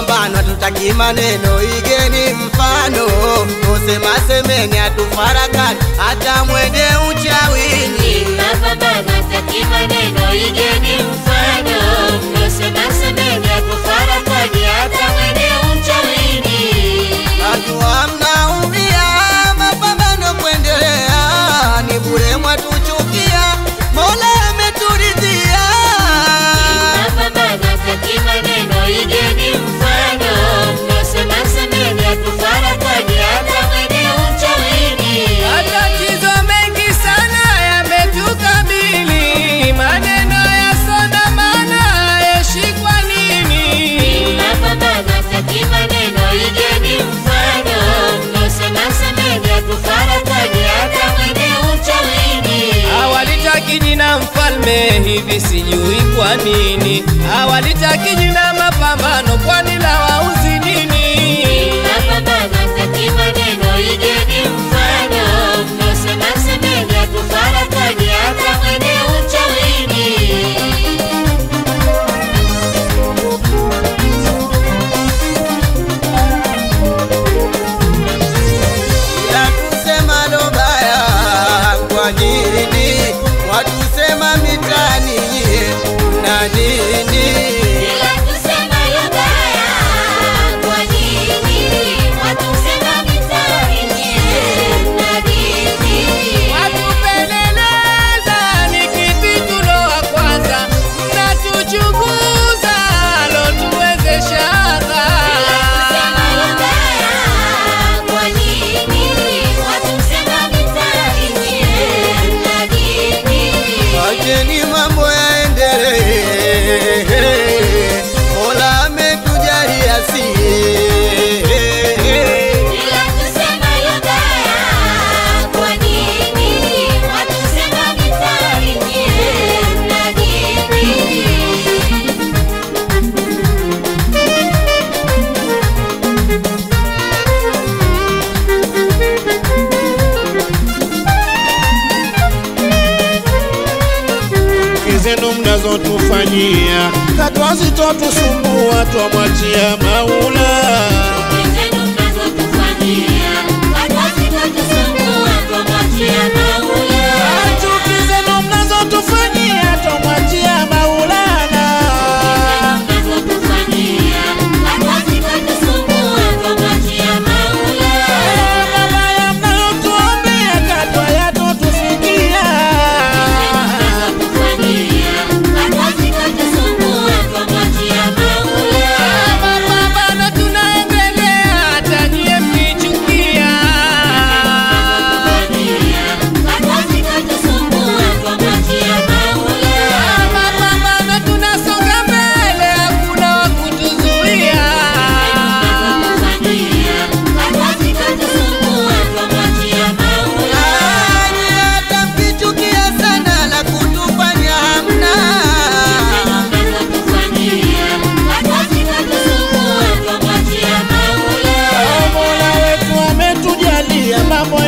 mapambano tutaki maneno, igeni mfano. Kusema semeni atufarakani, hata mwende uchawini. Mapambano tutaki maneno, igeni mfano. Kusema semeni atufarakani, hata mwende uchawini. Hatua mnaumia, mapambano kuendelea, ni bure mwatuchukia, Mola ameturidhia. Mapambano tutaki maneno, igeni mfano. Kusema semeni atufarakani, hata mwende uchawini. Matatizo mengi sana yametukabili, maneno yasona maana yeshi kwa nini? Mapambano tutaki maneno, igeni mfano. Kusema semeni atufarakani, hata mwende uchawini. Hawalitaki jina mfalme, hivi sijui kwa nini. Hawalitaki jina mapambano, kwani la wauzi nini? Mapambano tutaki maneno, igeni mfano. Kusema semeni atufarakani, hata mwende uchawini. Ila kusema lobaya kwa nini? Watusema mitani na nini? Ila kusema lobaya kwa nini? Watusema mitaani na nini? Watupeleleza ni kipi tulo wa kwanza, mnatuchunguza lo tuwezeshana. Kusema lobaya kwa nini? Watusema mitaani na nini? Wacheni mambo yaendelee, Mola ametujalia sie. Ila kusema lobaya kwa nini? Watusema mitaani na nini? Zenu mnazotufanyia katwazitotusumbua, twamwachia Maula. Zenu mnazotufanyia katwazitotusumbua, twamwachia Maula. Chuki zenu mnazotufanyia twamwachia Maulana. Mnazotufanyia katwazitotusumbua, twamwachia Maula. Mabaya mnayotuombea katwa yatotufikia. Mapambano tunaendelea, hata nyie mkichukia. Mapambano tunasonga mbele, hakuna wa kutuzuia. Nanyi hata mkichukia sana, la kutufanya hamna. Mola wetu ametujalia mambo